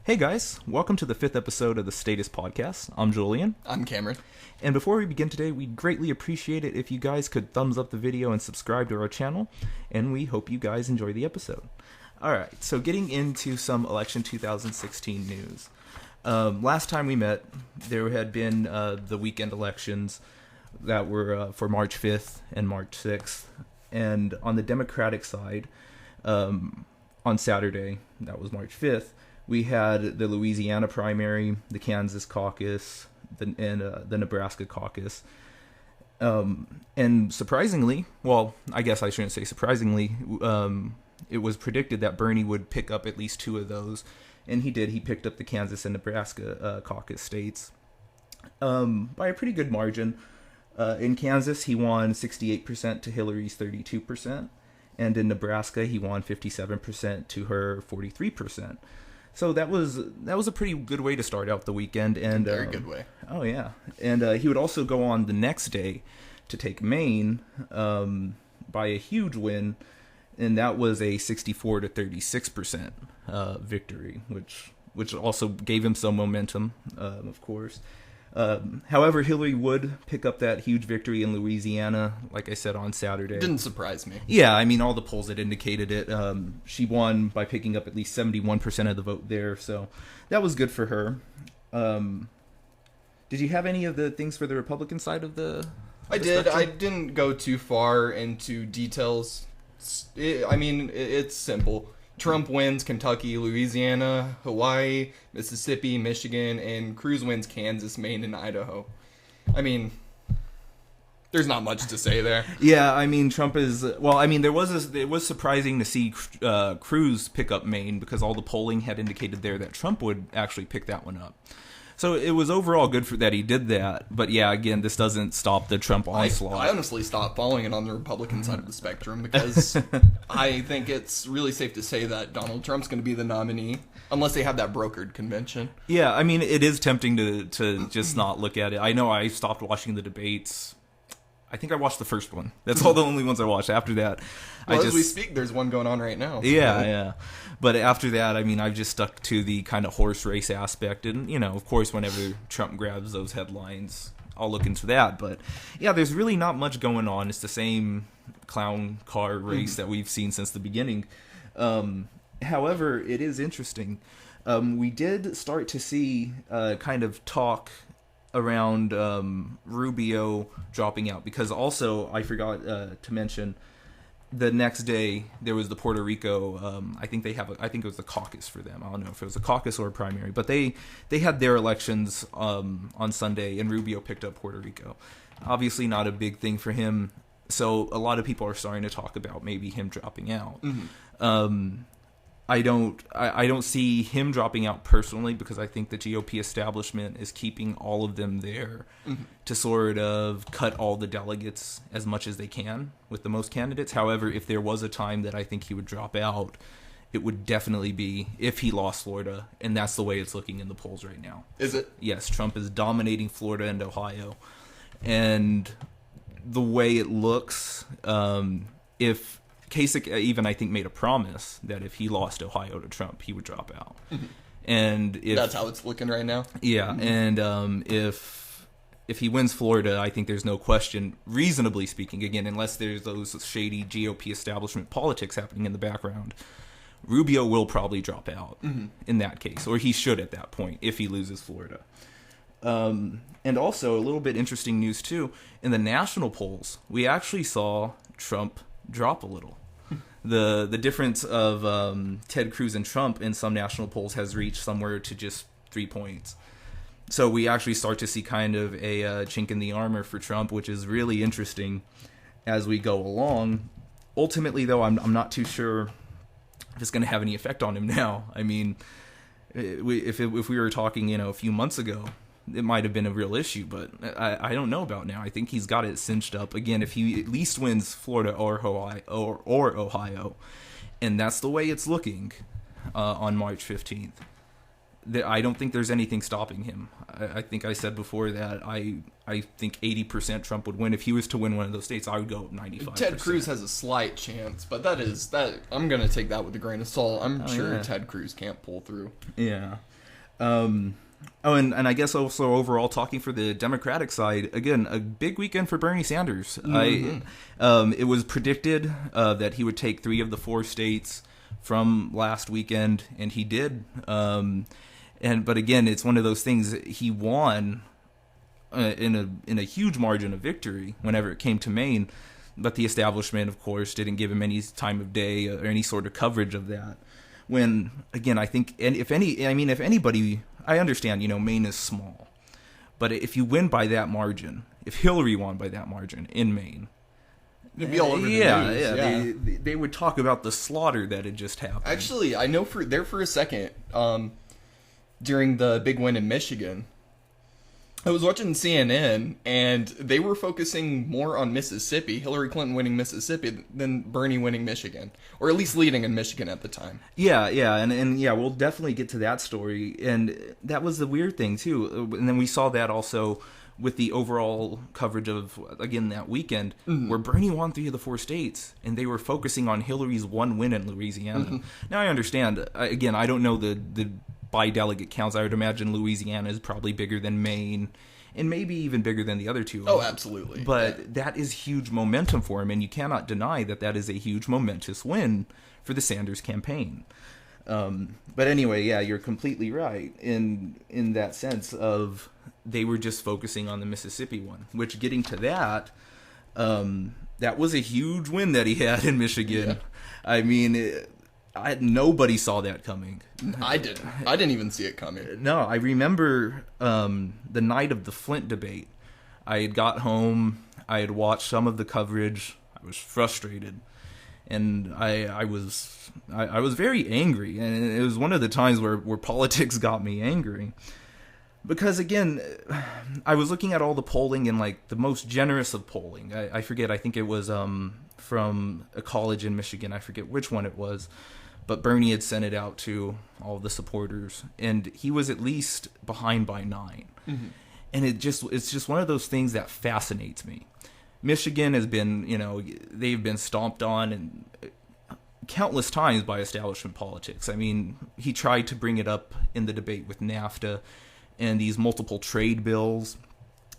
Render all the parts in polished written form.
Hey guys, welcome to the 5th episode of the Statist Podcast. I'm Julian. I'm Cameron. And before we begin today, we'd greatly appreciate it if you guys could thumbs up the video and subscribe to our channel, and we hope you guys enjoy the episode. Alright, so getting into some election 2016 news. Last time we met, there had been the weekend elections that were for March 5th and March 6th, and on the Democratic side, on Saturday, that was March 5th, we had the Louisiana primary, the Kansas caucus, and the Nebraska caucus. And surprisingly, well, I guess I shouldn't say surprisingly, it was predicted that Bernie would pick up at least two of those. And he did. He picked up the Kansas and Nebraska caucus states by a pretty good margin. In Kansas, he won 68% to Hillary's 32%. And in Nebraska, he won 57% to her 43%. So that was a pretty good way to start out the weekend, and very good way. Oh yeah, and he would also go on the next day to take Maine by a huge win, and that was a 64 to 36% victory, which also gave him some momentum, of course. However, Hillary would pick up that huge victory in Louisiana, like I said, on Saturday. Didn't surprise me. Yeah, I mean, all the polls had indicated it. She won by picking up at least 71% of the vote there, so that was good for her. Did you have any of the things for the Republican side of the I did. spectrum? I didn't go too far into details. It's simple. Trump wins Kentucky, Louisiana, Hawaii, Mississippi, Michigan, and Cruz wins Kansas, Maine, and Idaho. I mean, there's not much to say there. Yeah, I mean, Trump is... Well, I mean, it was surprising to see Cruz pick up Maine because all the polling had indicated there that Trump would actually pick that one up. So it was overall good for that he did that. But yeah, again, this doesn't stop the Trump onslaught. I honestly stopped following it on the Republican side of the spectrum because I think it's really safe to say that Donald Trump's going to be the nominee unless they have that brokered convention. Yeah, I mean, it is tempting to just not look at it. I know I stopped watching the debates. I think I watched the first one. That's all the only ones I watched. After that, as we speak, there's one going on right now. Yeah. But after that, I mean, I've just stuck to the kind of horse race aspect. And, you know, of course, whenever Trump grabs those headlines, I'll look into that. But, yeah, there's really not much going on. It's the same clown car race that we've seen since the beginning. However, it is interesting. We did start to see kind of talk around Rubio dropping out, because also I forgot to mention the next day there was the Puerto Rico I think it was the caucus for them. I don't know if it was a caucus or a primary, but they had their elections on Sunday, and Rubio picked up Puerto Rico. Obviously not a big thing for him, so a lot of people are starting to talk about maybe him dropping out. I don't see him dropping out personally, because I think the GOP establishment is keeping all of them there to sort of cut all the delegates as much as they can with the most candidates. However, if there was a time that I think he would drop out, it would definitely be if he lost Florida, and that's the way it's looking in the polls right now. Is it? Yes, Trump is dominating Florida and Ohio, and the way it looks, if Kasich even, I think, made a promise that if he lost Ohio to Trump, he would drop out. And that's how it's looking right now. Yeah, and if he wins Florida, I think there's no question, reasonably speaking, again, unless there's those shady GOP establishment politics happening in the background, Rubio will probably drop out in that case, or he should at that point if he loses Florida. And also, a little bit interesting news too, in the national polls, we actually saw Trump drop a little. The difference of Ted Cruz and Trump in some national polls has reached somewhere to just 3 points. So we actually start to see kind of a chink in the armor for Trump, which is really interesting as we go along. Ultimately, though, I'm not too sure if it's going to have any effect on him now. I mean, if we were talking, a few months ago, it might have been a real issue, but I don't know about now. I think he's got it cinched up. Again, if he at least wins Florida or Ohio, and that's the way it's looking on March 15th. I don't think there's anything stopping him. I think I said before that I think 80% Trump would win. If he was to win one of those states, I would go 95%. Ted Cruz has a slight chance, but that I'm going to take that with a grain of salt. I'm sure Ted Cruz can't pull through. Yeah. And I guess also overall, talking for the Democratic side, again, a big weekend for Bernie Sanders. Mm-hmm. It was predicted that he would take 3 of the 4 states from last weekend, and he did. But again, it's one of those things. He won in a huge margin of victory whenever it came to Maine, but the establishment, of course, didn't give him any time of day or any sort of coverage of that. When again, I think, and if anybody, I understand, Maine is small, but if you win by that margin, if Hillary won by that margin in Maine, it'd be all over the news. Yeah. They would talk about the slaughter that had just happened. Actually, I know for a second, during the big win in Michigan, I was watching CNN, and they were focusing more on Mississippi, Hillary Clinton winning Mississippi, than Bernie winning Michigan, or at least leading in Michigan at the time. Yeah, and we'll definitely get to that story, and that was the weird thing, too. And then we saw that also with the overall coverage of, again, that weekend, where Bernie won 3 of the 4 states, and they were focusing on Hillary's one win in Louisiana. Mm-hmm. Now, I understand, again, I don't know the by delegate counts. I would imagine Louisiana is probably bigger than Maine, and maybe even bigger than the other 2. Oh, absolutely. But that is huge momentum for him, and you cannot deny that is a huge momentous win for the Sanders campaign. But anyway, yeah, you're completely right in that sense of they were just focusing on the Mississippi one, which, getting to that, that was a huge win that he had in Michigan. Yeah. I mean, nobody saw that coming. I didn't even see it coming. No, I remember the night of the Flint debate. I had got home. I had watched some of the coverage. I was frustrated, and I was very angry. And it was one of the times where politics got me angry, because again, I was looking at all the polling, and like the most generous of polling. I forget. I think it was from a college in Michigan. I forget which one it was. But Bernie had sent it out to all the supporters, and he was at least behind by 9. Mm-hmm. And it's just one of those things that fascinates me. Michigan has been, they've been stomped on and countless times by establishment politics. I mean, he tried to bring it up in the debate with NAFTA and these multiple trade bills.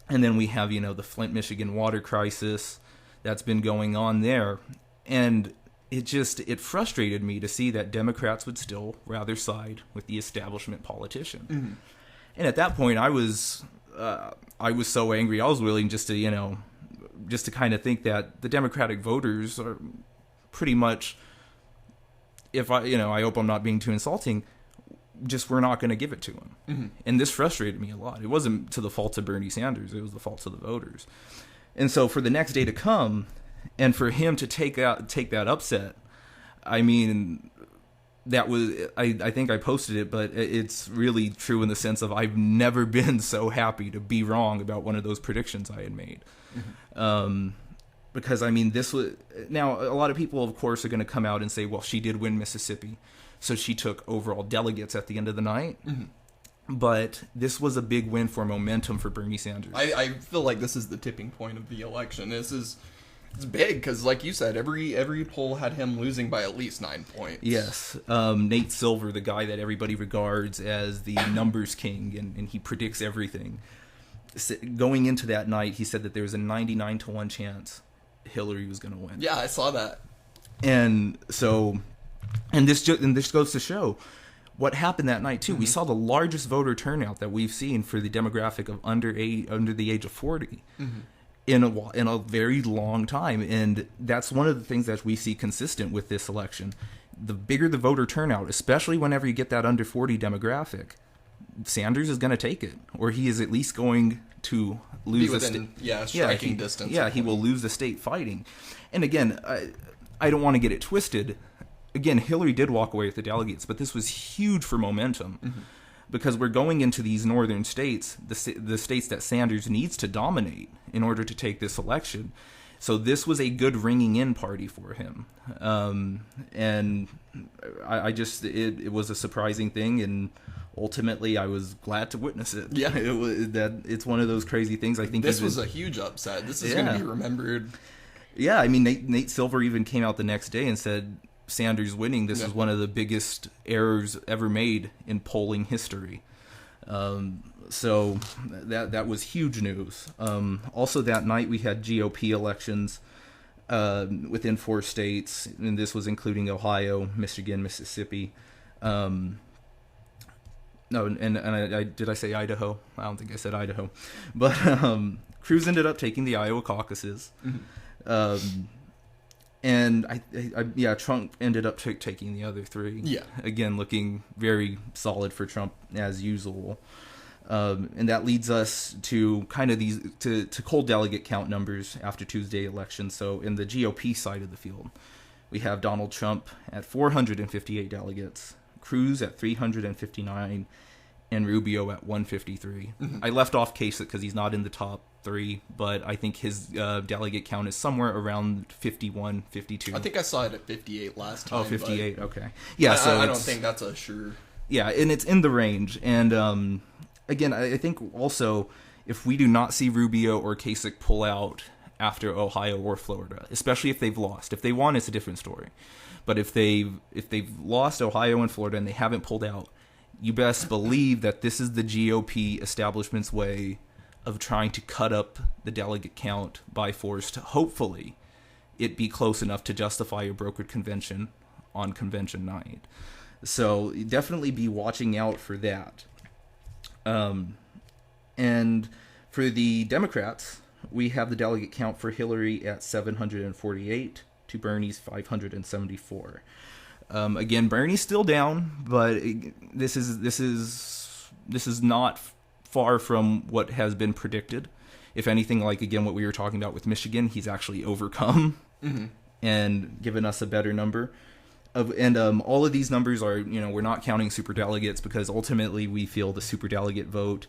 And then we have, the Flint, Michigan water crisis that's been going on there. And it frustrated me to see that Democrats would still rather side with the establishment politician. Mm-hmm. And at that point, I was so angry. I was willing just to kind of think that the Democratic voters are pretty much, if I hope I'm not being too insulting, just we're not going to give it to him. Mm-hmm. And this frustrated me a lot. It wasn't to the fault of Bernie Sanders. It was the fault of the voters. And so for the next day to come, and for him to take that upset, I mean, that was, I think I posted it, but it's really true in the sense of I've never been so happy to be wrong about one of those predictions I had made. Mm-hmm. Because, I mean, this was, now a lot of people, of course, are going to come out and say, well, she did win Mississippi, so she took overall delegates at the end of the night. Mm-hmm. But this was a big win for momentum for Bernie Sanders. I feel like this is the tipping point of the election. It's big because, like you said, every poll had him losing by at least 9 points. Yes. Nate Silver, the guy that everybody regards as the numbers king, and he predicts everything. Going into that night, he said that there was a 99-1 chance Hillary was going to win. Yeah, I saw that. And so, and this goes to show what happened that night too. Mm-hmm. We saw the largest voter turnout that we've seen for the demographic of under the age of 40. Mm-hmm. In a very long time, and that's one of the things that we see consistent with this election. The bigger the voter turnout, especially whenever you get that under 40 demographic, Sanders is going to take it, or he is at least going to lose striking distance. Yeah, he will lose the state fighting. And again, I don't want to get it twisted. Again, Hillary did walk away with the delegates, but this was huge for momentum. Mm-hmm. Because we're going into these northern states, the states that Sanders needs to dominate in order to take this election. So this was a good ringing in party for him. And I just, it was a surprising thing. And ultimately, I was glad to witness it. Yeah. It's one of those crazy things. I think this was a huge upset. This is going to be remembered. Yeah, I mean, Nate Silver even came out the next day and said Sanders winning, this was one of the biggest errors ever made in polling history. So that was huge news. Also that night we had GOP elections within 4 states, and this was including Ohio, Michigan, Mississippi. No, and did I say Idaho? I don't think I said Idaho. But Cruz ended up taking the Iowa caucuses. And Trump ended up taking the other 3. Yeah. Again, looking very solid for Trump as usual. And that leads us to kind of these to cold delegate count numbers after Tuesday election. So in the GOP side of the field, we have Donald Trump at 458 delegates, Cruz at 359, and Rubio at 153. I left off Kasich because he's not in the top 3, but I think his delegate count is somewhere around 51, 52. I think I saw it at 58 last time. Oh, 58, okay. Yeah, I don't think that's a sure... Yeah, and it's in the range. And again, I think also if we do not see Rubio or Kasich pull out after Ohio or Florida, especially if they've lost. If they won, it's a different story. But if they've lost Ohio and Florida and they haven't pulled out, you best believe that this is the GOP establishment's way of trying to cut up the delegate count by force to hopefully it be close enough to justify a brokered convention on convention night. So definitely be watching out for that. And for the Democrats, we have the delegate count for Hillary at 748 to Bernie's 574. Again, Bernie's still down, but this is not far from what has been predicted. If anything, like again what we were talking about with Michigan, he's actually overcome and given us a better number. All of these numbers are, we're not counting superdelegates because ultimately we feel the superdelegate vote,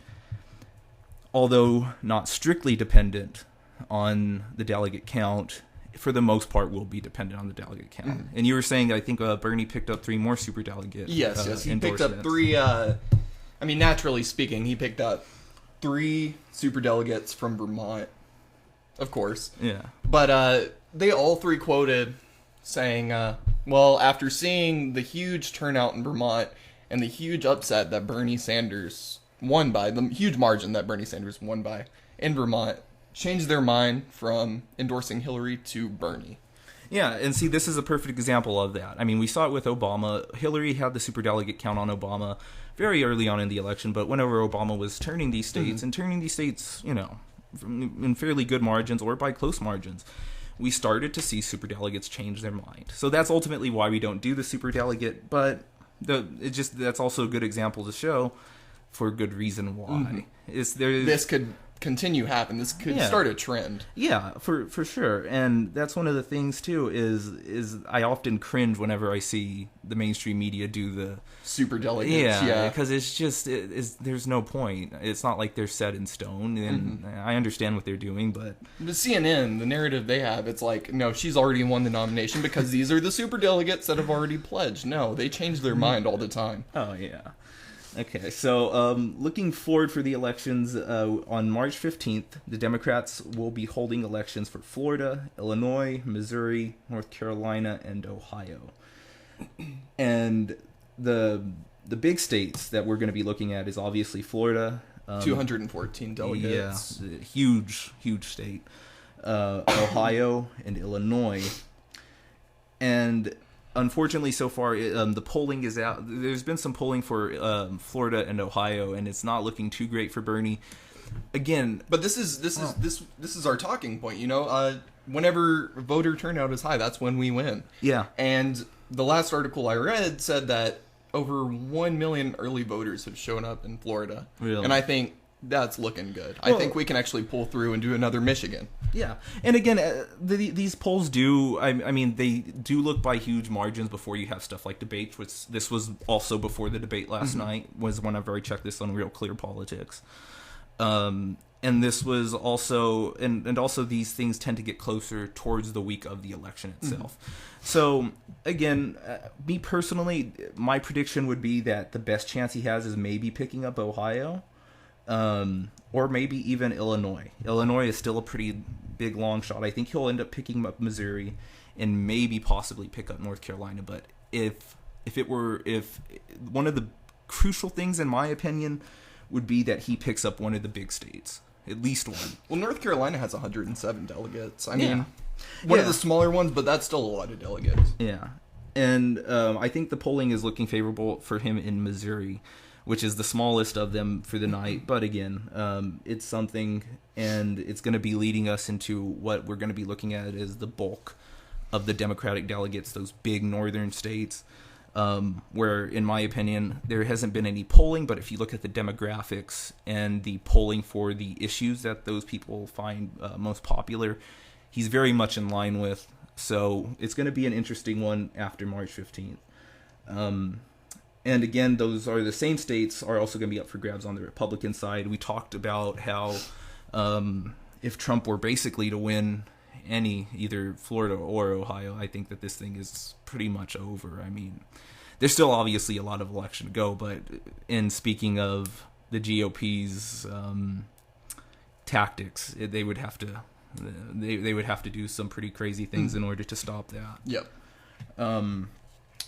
although not strictly dependent on the delegate count, for the most part will be dependent on the delegate count. And you were saying, I think Bernie picked up 3 more superdelegates. Yes, he picked up 3. Naturally speaking, he picked up 3 superdelegates from Vermont, of course. Yeah. But they all 3 quoted saying, after seeing the huge turnout in Vermont and the huge upset that Bernie Sanders won by, the huge margin that Bernie Sanders won by in Vermont, changed their mind from endorsing Hillary to Bernie. Yeah, and see, this is a perfect example of that. I mean, we saw it with Obama. Hillary had the superdelegate count on Obama very early on in the election, but whenever Obama was turning these states, in fairly good margins or by close margins, we started to see superdelegates change their mind. So that's ultimately why we don't do the superdelegate, but that's also a good example to show for good reason why. This could continue happen. This could start a trend. Yeah, for sure. And that's one of the things too is I often cringe whenever I see the mainstream media do the superdelegates. Yeah, because it's just there's no point. It's not like they're set in stone, and I understand what they're doing, but the CNN, the narrative they have, it's like, no, she's already won the nomination because these are the superdelegates that have already pledged. No, they change their mind all the time. Oh yeah. Okay, so looking forward for the elections, on March 15th, the Democrats will be holding elections for Florida, Illinois, Missouri, North Carolina, and Ohio. And the big states that we're going to be looking at is obviously Florida. 214 delegates. Yeah, huge state. Ohio and Illinois. And unfortunately, so far, the polling is out. There's been some polling for Florida and Ohio, and it's not looking too great for Bernie. Again, but this is our talking point. Whenever voter turnout is high, that's when we win. Yeah. And the last article I read said that over 1 million early voters have shown up in Florida. Really? And I think that's looking good. I think we can actually pull through and do another Michigan. Yeah, and again, these polls do. I mean, they do look by huge margins before you have stuff like debates. Which this was also before the debate last night. Was whenever I checked this on Real Clear Politics. And And this was also, and also these things tend to get closer towards the week of the election itself. So again, me personally, my prediction would be that the best chance he has is maybe picking up Ohio, or maybe even Illinois. Illinois is still a pretty big long shot. I think he'll end up picking up Missouri and maybe possibly pick up North Carolina. But if one of the crucial things, in my opinion, would be that he picks up one of the big states. At least one. Well, North Carolina has 107 delegates. I mean, one of the smaller ones, but that's still a lot of delegates. Yeah. And I think the polling is looking favorable for him in Missouri, which is the smallest of them for the night. But again, it's something, and it's going to be leading us into what we're going to be looking at is the bulk of the Democratic delegates, those big northern states. Where, in my opinion, there hasn't been any polling, but if you look at the demographics and the polling for the issues that those people find most popular, he's very much in line with. So it's going to be an interesting one after March 15th. And again, those are the same states are also going to be up for grabs on the Republican side. We talked about how if Trump were basically to win either Florida or Ohio, I think that this thing is pretty much over. I mean, there's still obviously a lot of election to go, but in speaking of the GOP's tactics, they would have to do some pretty crazy things in order to stop that. Yep.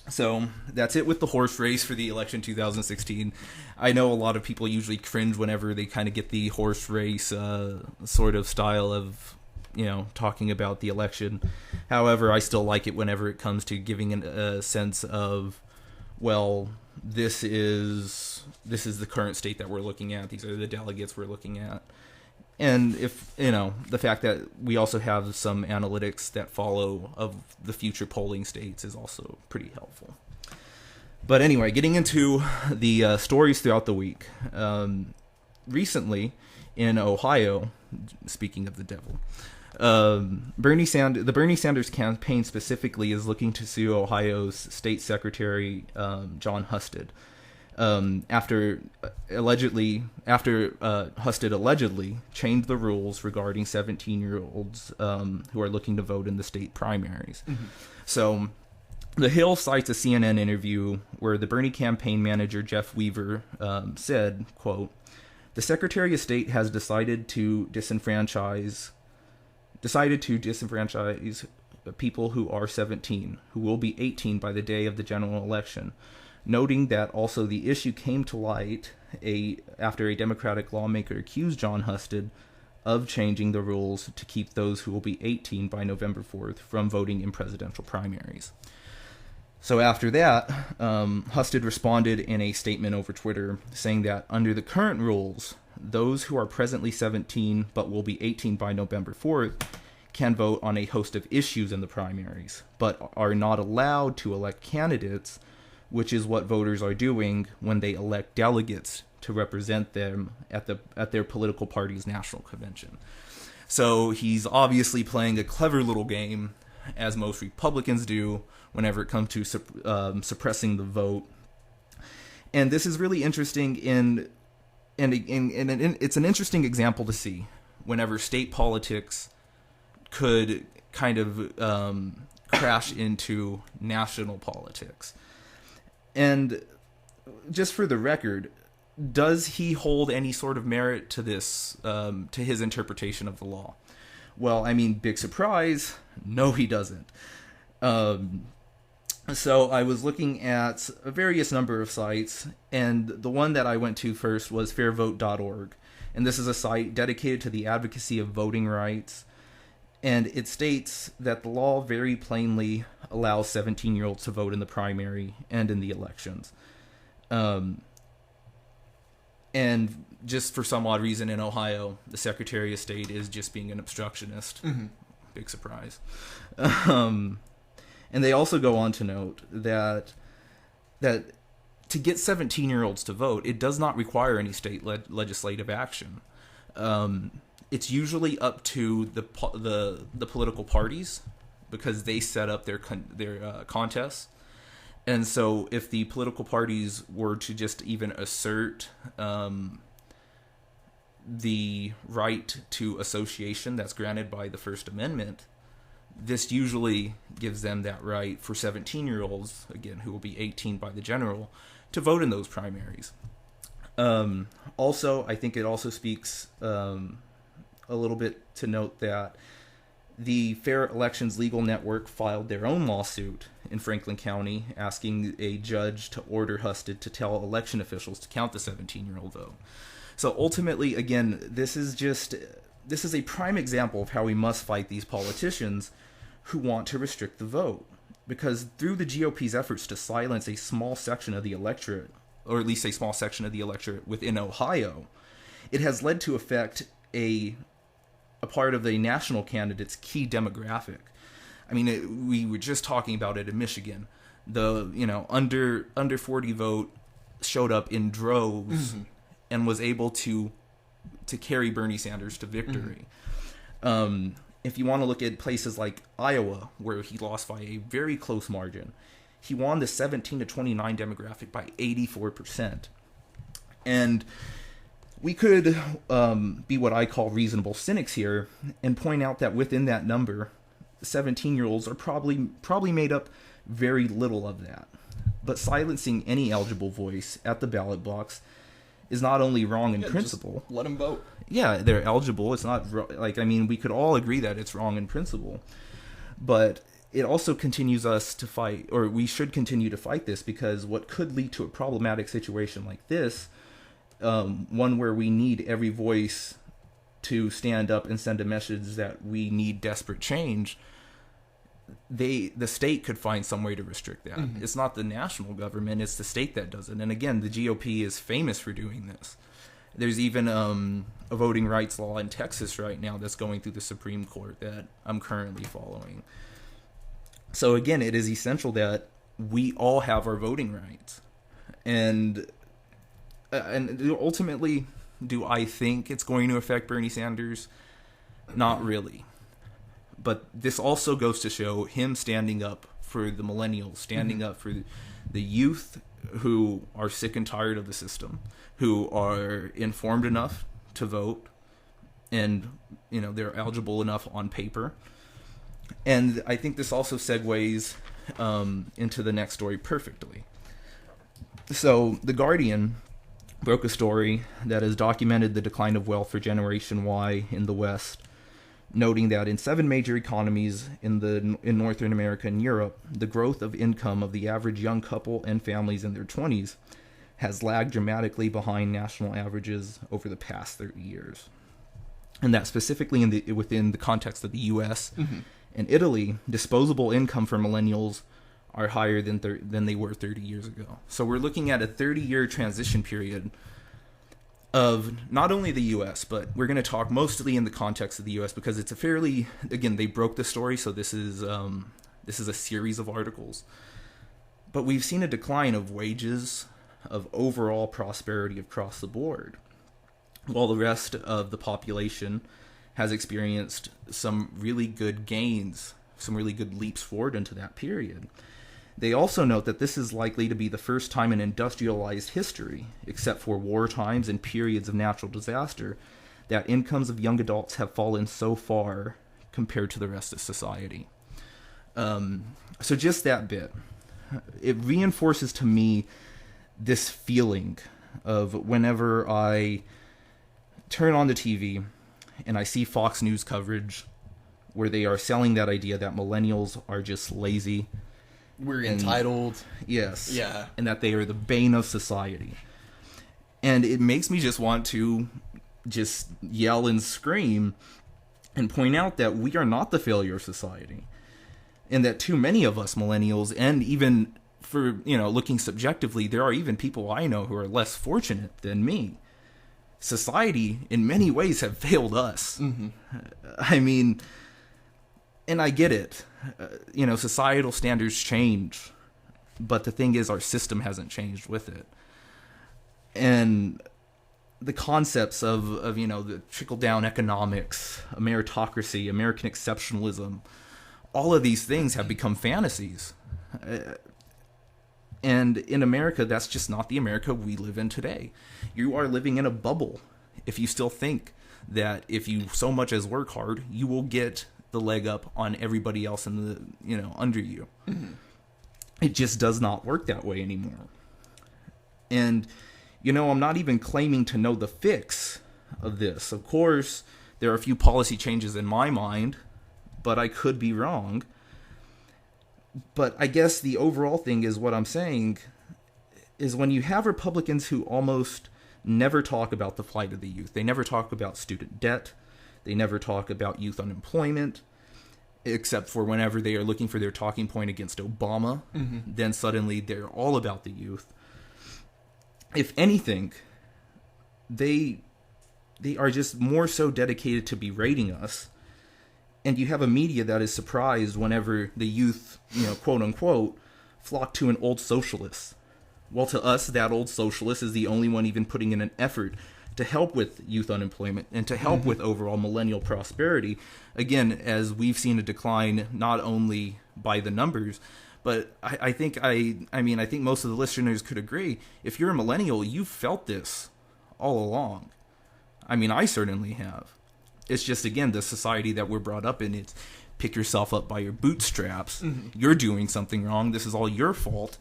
So that's it with the horse race for the election 2016. I know a lot of people usually cringe whenever they kind of get the horse race sort of style of talking about the election. However, I still like it whenever it comes to giving a sense of, well, this is the current state that we're looking at. These are the delegates we're looking at. And if, the fact that we also have some analytics that follow of the future polling states is also pretty helpful. But anyway, getting into the stories throughout the week. Recently, in Ohio, speaking of the devil, the Bernie Sanders campaign specifically is looking to sue Ohio's State Secretary John Husted after Husted allegedly changed the rules regarding 17-year-olds who are looking to vote in the state primaries. So The Hill cites a CNN interview where the Bernie campaign manager Jeff Weaver said, quote, "The Secretary of State has decided to disenfranchise people who are 17, who will be 18 by the day of the general election," noting that also the issue came to light after a Democratic lawmaker accused John Husted of changing the rules to keep those who will be 18 by November 4th from voting in presidential primaries. So after that, Husted responded in a statement over Twitter saying that under the current rules, those who are presently 17 but will be 18 by November 4th can vote on a host of issues in the primaries, but are not allowed to elect candidates, which is what voters are doing when they elect delegates to represent them at their political party's national convention. So he's obviously playing a clever little game, as most Republicans do, whenever it comes to suppressing the vote. And this is really interesting and it's an interesting example to see whenever state politics could kind of crash into national politics. And just for the record, does he hold any sort of merit to this, to his interpretation of the law? Well, I mean, big surprise, no, he doesn't. So I was looking at a various number of sites, and the one that I went to first was fairvote.org. And this is a site dedicated to the advocacy of voting rights. And it states that the law very plainly allows 17-year-olds to vote in the primary and in the elections. And just for some odd reason in Ohio, the Secretary of State is just being an obstructionist. Mm-hmm. Big surprise. And they also go on to note that to get 17-year-olds to vote, it does not require any state legislative action. It's usually up to the political parties because they set up their contests. And so if the political parties were to just even assert the right to association that's granted by the First Amendment, this usually gives them that right for 17-year-olds, again, who will be 18 by the general, to vote in those primaries. Also, I think it also speaks a little bit to note that the Fair Elections Legal Network filed their own lawsuit in Franklin County asking a judge to order Husted to tell election officials to count the 17-year-old vote. So ultimately, again, this is a prime example of how we must fight these politicians who want to restrict the vote. Because through the GOP's efforts to silence a small section of the electorate, or at least a small section of the electorate within Ohio, it has led to affect a part of the national candidate's key demographic. I mean, we were just talking about it in Michigan. The under 40 vote showed up in droves and was able to carry Bernie Sanders to victory. If you want to look at places like Iowa, where he lost by a very close margin, he won the 17 to 29 demographic by 84%. And we could be what I call reasonable cynics here and point out that within that number, 17-year-olds are probably made up very little of that. But silencing any eligible voice at the ballot box is not only wrong in principle. Just let them vote. Yeah, they're eligible. It's not we could all agree that it's wrong in principle. But it also continues us to fight, or we should continue to fight this, because what could lead to a problematic situation like this, one where we need every voice to stand up and send a message that we need desperate change, the state could find some way to restrict that. It's not the national government, it's the state that does it. And again, the GOP is famous for doing this. There's even a voting rights law in Texas right now that's going through the Supreme Court that I'm currently following. So again, it is essential that we all have our voting rights. And ultimately, do I think it's going to affect Bernie Sanders? Not really. But this also goes to show him standing up for the millennials, standing up for the youth who are sick and tired of the system, who are informed enough to vote, and they're eligible enough on paper. And I think this also segues into the next story perfectly. So The Guardian broke a story that has documented the decline of wealth for Generation Y in the West, noting that in 7 major economies in Northern America and Europe, the growth of income of the average young couple and families in their 20s has lagged dramatically behind national averages over the past 30 years. And that specifically within the context of the U.S. and Italy, disposable income for millennials are higher than they were 30 years ago. So we're looking at a 30-year transition period of not only the U.S., but we're going to talk mostly in the context of the U.S. because it's again, they broke the story, so this is a series of articles. But we've seen a decline of wages, of overall prosperity across the board, while the rest of the population has experienced some really good gains, some really good leaps forward into that period. They also note that this is likely to be the first time in industrialized history, except for war times and periods of natural disaster, that incomes of young adults have fallen so far compared to the rest of society. So just that bit. It reinforces to me this feeling of whenever I turn on the TV and I see Fox News coverage where they are selling that idea that millennials are just lazy. We're entitled. Yes. Yeah. And that they are the bane of society. And it makes me just want to just yell and scream and point out that we are not the failure of society. And that too many of us millennials, and even for, looking subjectively, there are even people I know who are less fortunate than me. Society, in many ways, have failed us. I mean, and I get it. Societal standards change. But the thing is, our system hasn't changed with it. And the concepts of the trickle-down economics, a meritocracy, American exceptionalism, all of these things have become fantasies. And in America, that's just not the America we live in today. You are living in a bubble. if you still think that if you so much as work hard, you will get the leg up on everybody else in the, under you. Mm-hmm. It just does not work that way anymore. And, I'm not even claiming to know the fix of this. Of course, there are a few policy changes in my mind, but I could be wrong. But I guess the overall thing is what I'm saying is when you have Republicans who almost never talk about the plight of the youth. They never talk about student debt. They never talk about youth unemployment, except for whenever they are looking for their talking point against Obama. Mm-hmm. Then suddenly they're all about the youth. If anything, they are just more so dedicated to berating us. And you have a media that is surprised whenever the youth, quote unquote, flock to an old socialist. Well, to us, that old socialist is the only one even putting in an effort to help with youth unemployment and to help with overall millennial prosperity. Again, as we've seen a decline not only by the numbers, but I think most of the listeners could agree. If you're a millennial, you've felt this all along. I certainly have. It's just, again, the society that we're brought up in. It's pick yourself up by your bootstraps. Mm-hmm. You're doing something wrong. This is all your fault.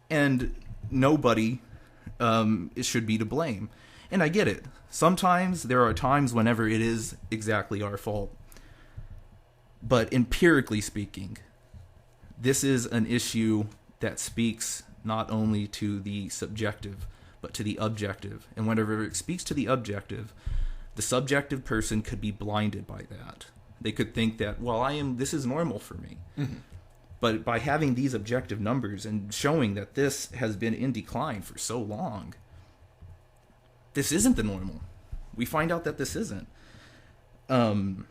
And nobody should be to blame. And I get it. Sometimes there are times whenever it is exactly our fault. But empirically speaking, this is an issue that speaks not only to the subjective, but to the objective. And whenever it speaks to the objective, the subjective person could be blinded by that. They could think that, this is normal for me. Mm-hmm. But by having these objective numbers and showing that this has been in decline for so long, this isn't the normal. We find out that this isn't. And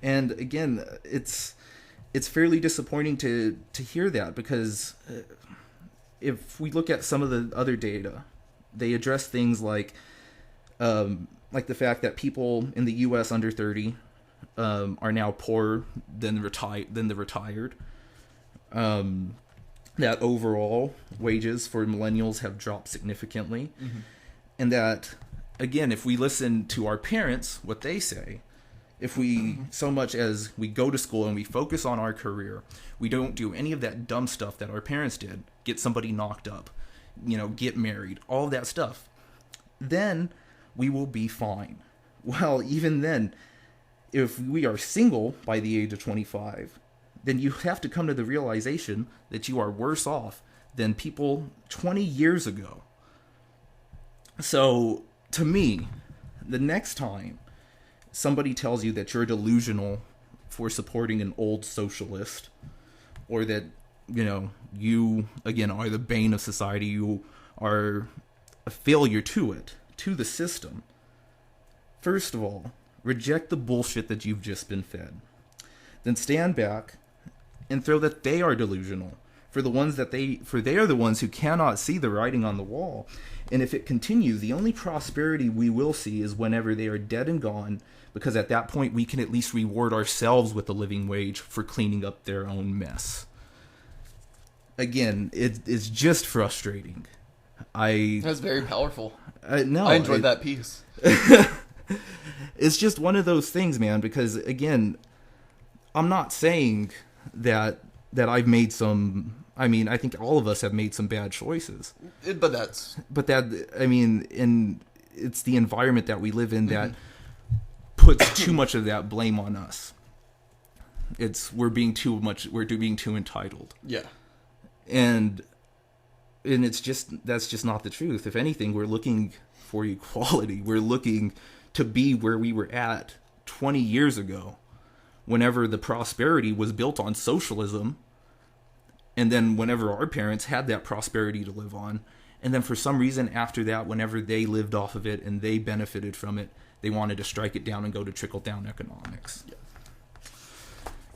again, it's fairly disappointing to hear that, because if we look at some of the other data, they address things like the fact that people in the U.S. under 30 are now poorer than the retired. That overall wages for millennials have dropped significantly. Mm-hmm. And that, again, if we listen to our parents, what they say, if we so much as we go to school and we focus on our career, we don't do any of that dumb stuff that our parents did, get somebody knocked up, get married, all of that stuff, then we will be fine. Well, even then, if we are single by the age of 25, then you have to come to the realization that you are worse off than people 20 years ago. So, to me, the next time somebody tells you that you're delusional for supporting an old socialist, or that, you, again, are the bane of society, you are a failure to the system, first of all, reject the bullshit that you've just been fed. Then stand back and throw that they are delusional. For they are the ones who cannot see the writing on the wall. And if it continues, the only prosperity we will see is whenever they are dead and gone, because at that point we can at least reward ourselves with a living wage for cleaning up their own mess. Again, it's just frustrating. That's very powerful. No, I enjoyed that piece. It's just one of those things, man, because, again, I'm not saying that I've made some... I think all of us have made some bad choices. But it's the environment that we live in that puts too much of that blame on us. We're being too entitled. Yeah. And that's just not the truth. If anything, we're looking for equality. We're looking to be where we were at 20 years ago, whenever the prosperity was built on socialism. And then whenever our parents had that prosperity to live on, and then for some reason after that, whenever they lived off of it and they benefited from it, they wanted to strike it down and go to trickle-down economics. Yeah.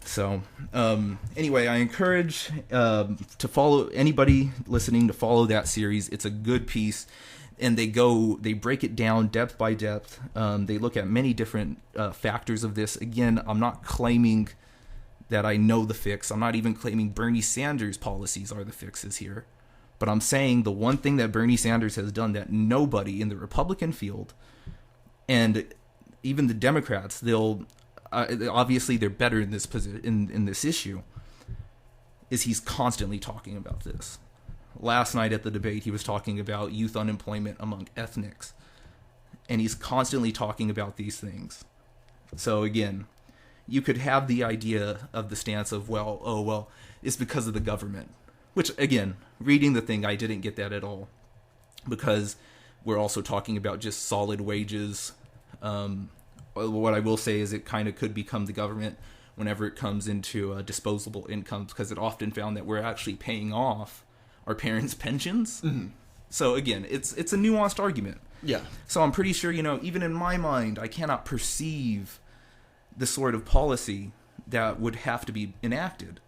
So, anyway, I encourage to follow anybody listening to follow that series. It's a good piece, and they break it down depth by depth. They look at many different factors of this. Again, I'm not claiming that I know the fix. I'm not even claiming Bernie Sanders' policies are the fixes here. But I'm saying the one thing that Bernie Sanders has done that nobody in the Republican field and even the Democrats, they'll obviously they're better in this in this issue, is he's constantly talking about this. Last night at the debate, he was talking about youth unemployment among ethnics, and he's constantly talking about these things. So again, you could have the idea of the stance of, well, it's because of the government. Which, again, reading the thing, I didn't get that at all. Because we're also talking about just solid wages. What I will say is it kind of could become the government whenever it comes into disposable incomes, because it often found that we're actually paying off our parents' pensions. Mm-hmm. So again, it's a nuanced argument. Yeah. So I'm pretty sure, even in my mind, I cannot perceive the sort of policy that would have to be enacted.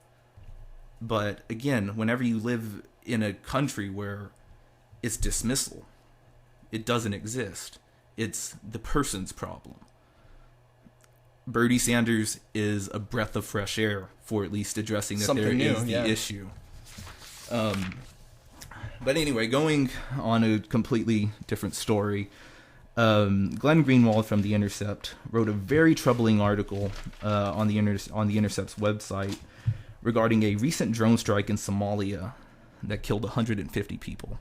But again, whenever you live in a country where it's dismissal, it doesn't exist. It's the person's problem. Bernie Sanders is a breath of fresh air for at least addressing that something there new, is the issue. But anyway, going on a completely different story, Glenn Greenwald from The Intercept wrote a very troubling article on the Intercept's website regarding a recent drone strike in Somalia that killed 150 people.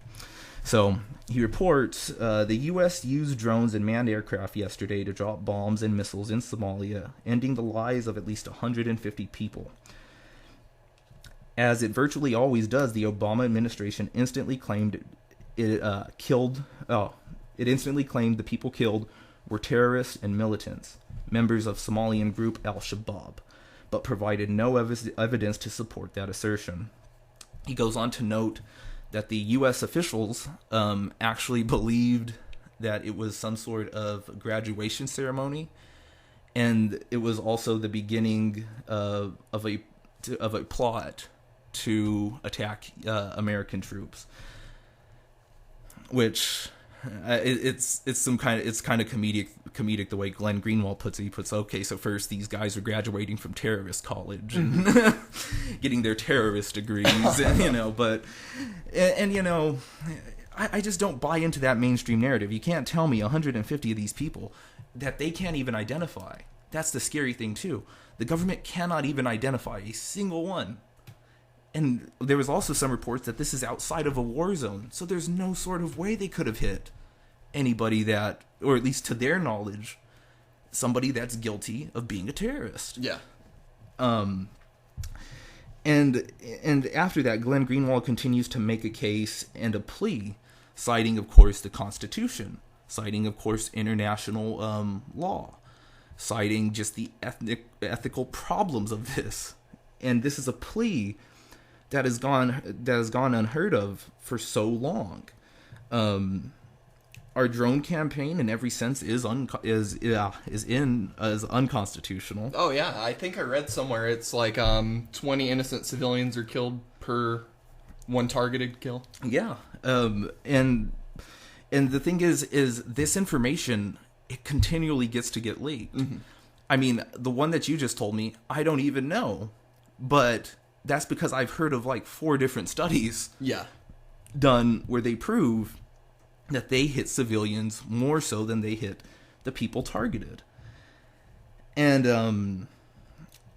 So he reports the U.S. used drones and manned aircraft yesterday to drop bombs and missiles in Somalia, ending the lives of at least 150 people. As it virtually always does, the Obama administration instantly claimed it instantly claimed the people killed were terrorists and militants, members of Somalian group Al-Shabaab, but provided no evidence to support that assertion. He goes on to note that the U.S. officials actually believed that it was some sort of graduation ceremony, and it was also the beginning of a plot to attack American troops. Which it's kind of comedic the way Glenn Greenwald puts it. He puts, okay, so first these guys are graduating from terrorist college and getting their terrorist degrees, and I just don't buy into that mainstream narrative. You can't tell me 150 of these people that they can't even identify. That's the scary thing too. The government cannot even identify a single one. And there was also some reports that this is outside of a war zone, so there's no sort of way they could have hit anybody that, or at least to their knowledge, somebody that's guilty of being a terrorist. Yeah. And after that, Glenn Greenwald continues to make a case and a plea, citing, of course, the Constitution, citing, of course, international law, citing just the ethical problems of this. And this is a plea that has gone unheard of for so long. Our drone campaign, in every sense, is unconstitutional. Oh yeah, I think I read somewhere it's like 20 innocent civilians are killed per one targeted kill. Yeah, and the thing is this information, it continually gets leaked. Mm-hmm. I mean, the one that you just told me, I don't even know, but that's because I've heard of like 4 different studies done where they prove that they hit civilians more so than they hit the people targeted. And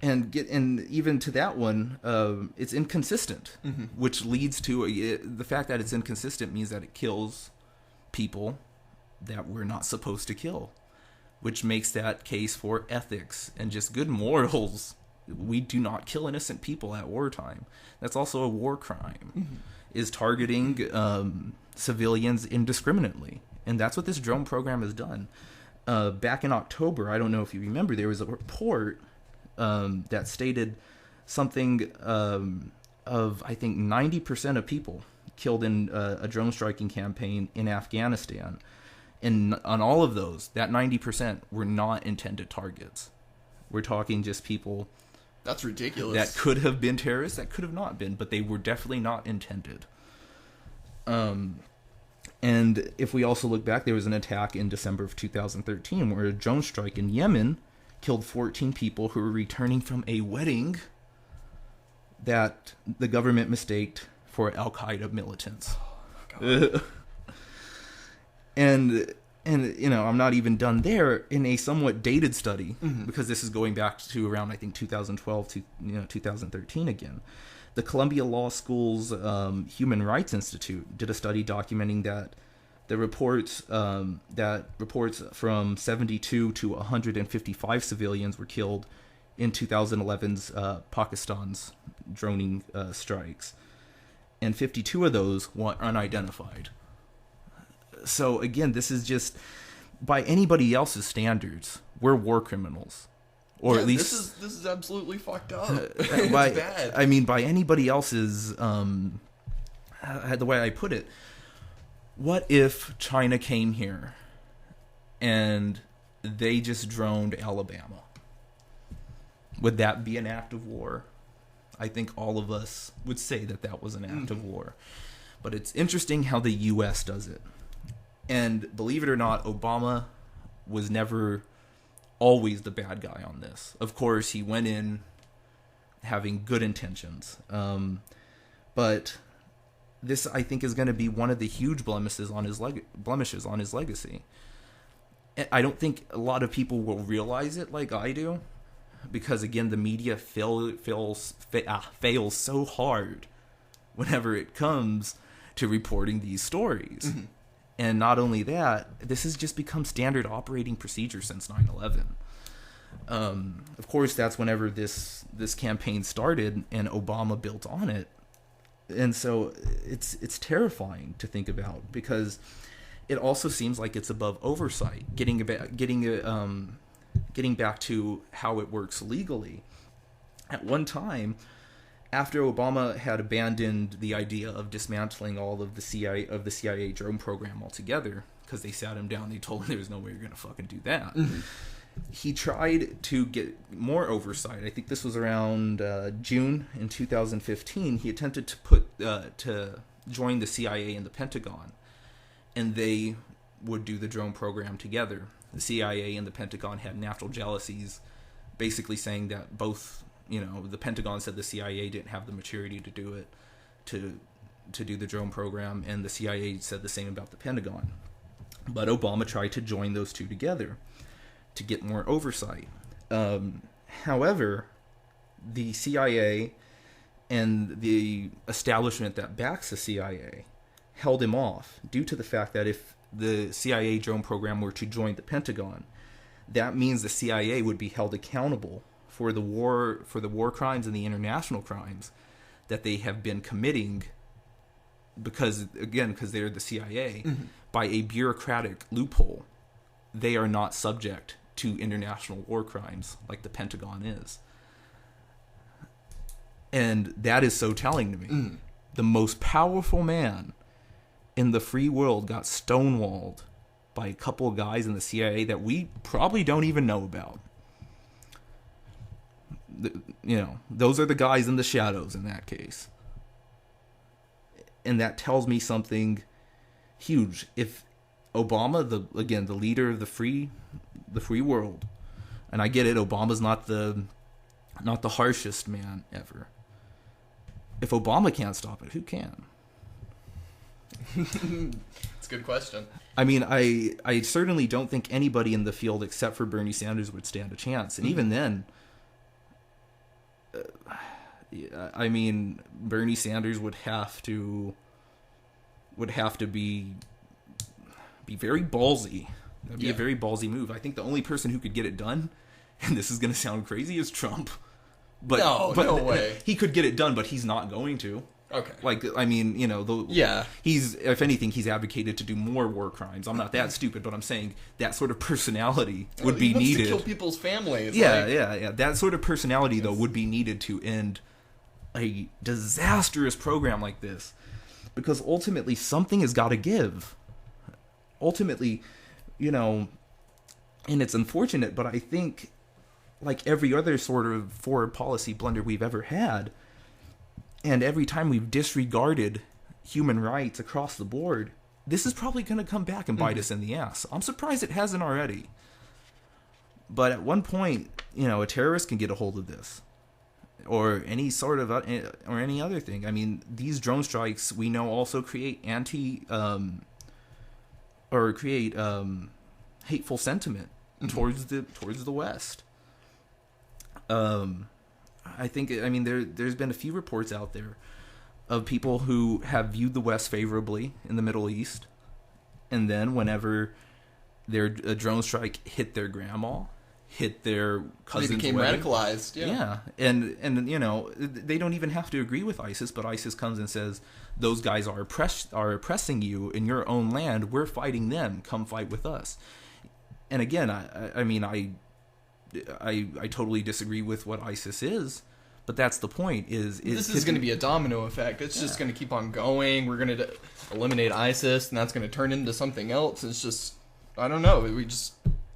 even to that one, it's inconsistent, mm-hmm. which leads to the fact that it's inconsistent means that it kills people that we're not supposed to kill, which makes that case for ethics and just good morals. We do not kill innocent people at wartime. That's also a war crime, mm-hmm. is targeting civilians indiscriminately. And that's what this drone program has done. Back in October, I don't know if you remember, there was a report that stated something of, I think, 90% of people killed in a drone striking campaign in Afghanistan. And on all of those, that 90% were not intended targets. We're talking just people... That's ridiculous. That could have been terrorists, that could have not been, but they were definitely not intended. And if we also look back, there was an attack in December of 2013 where a drone strike in Yemen killed 14 people who were returning from a wedding that the government mistaked for Al-Qaeda militants. God. And I'm not even done there. In a somewhat dated study, because this is going back to around, I think, 2012 to 2013 again, the Columbia Law School's Human Rights Institute did a study documenting that the reports from 72 to 155 civilians were killed in 2011's Pakistan's droning strikes, and 52 of those were unidentified. So again, this is just, by anybody else's standards, we're war criminals, or at least this is absolutely fucked up. It's bad. I mean, by anybody else's, the way I put it, what if China came here and they just droned Alabama? Would that be an act of war? I think all of us would say that was an act of war. But it's interesting how the U.S. does it. And believe it or not, Obama was never always the bad guy on this. Of course, he went in having good intentions. But this, I think, is going to be one of the huge blemishes on his legacy. I don't think a lot of people will realize it like I do, because again, the media fails so hard whenever it comes to reporting these stories. And not only that, this has just become standard operating procedure since 9/11. Of course, that's whenever this campaign started, and Obama built on it. And so it's terrifying to think about, because it also seems like it's above oversight. Getting back to how it works legally. At one time, after Obama had abandoned the idea of dismantling all of the CIA drone program altogether, because they sat him down, they told him there was no way you're going to fucking do that. He tried to get more oversight. I think this was around June in 2015. He attempted to join the CIA and the Pentagon, and they would do the drone program together. The CIA and the Pentagon had natural jealousies, basically saying that both, the Pentagon said the CIA didn't have the maturity to do it, to do the drone program, and the CIA said the same about the Pentagon. But Obama tried to join those two together to get more oversight. However, the CIA and the establishment that backs the CIA held him off due to the fact that if the CIA drone program were to join the Pentagon, that means the CIA would be held accountable for the war crimes and the international crimes that they have been committing, because they're the CIA, by a bureaucratic loophole. They are not subject to international war crimes like the Pentagon is. And that is so telling to me. The most powerful man in the free world got stonewalled by a couple of guys in the CIA that we probably don't even know about. Those are the guys in the shadows in that case. And that tells me something huge. If Obama, the leader of the free world, and I get it, Obama's not the harshest man ever. If Obama can't stop it, who can? It's a good question. I mean, I certainly don't think anybody in the field except for Bernie Sanders would stand a chance. And even then, I mean, Bernie Sanders would have to be very ballsy. That'd be a very ballsy move. I think the only person who could get it done, and this is going to sound crazy, is Trump. But no way. He could get it done, but he's not going to. Okay. He's, if anything, he's advocated to do more war crimes. I'm not that stupid, but I'm saying that sort of personality would be needed. To kill people's families. Yeah. That sort of personality, though, would be needed to end a disastrous program like this, because ultimately something has got to give. Ultimately, and it's unfortunate, but I think, like every other sort of foreign policy blunder we've ever had, and every time we've disregarded human rights across the board, this is probably going to come back and bite us in the ass. I'm surprised it hasn't already. But at one point, a terrorist can get a hold of this. or any sort of or any other thing. I mean, these drone strikes we know also create hateful sentiment towards the West. I think, I mean, there's been a few reports out there of people who have viewed the West favorably in the Middle East, and then whenever a drone strike hit their grandma, hit their cousin's They became wedding, radicalized. yeah, and you know, they don't even have to agree with ISIS, but ISIS comes and says, those guys are oppressing you in your own land. We're fighting them. Come fight with us. And again, I mean, I totally disagree with what ISIS is, but that's the point. This is going to be a domino effect. It's just going to keep on going. We're going to eliminate ISIS, and that's going to turn into something else. It's just, I don't know.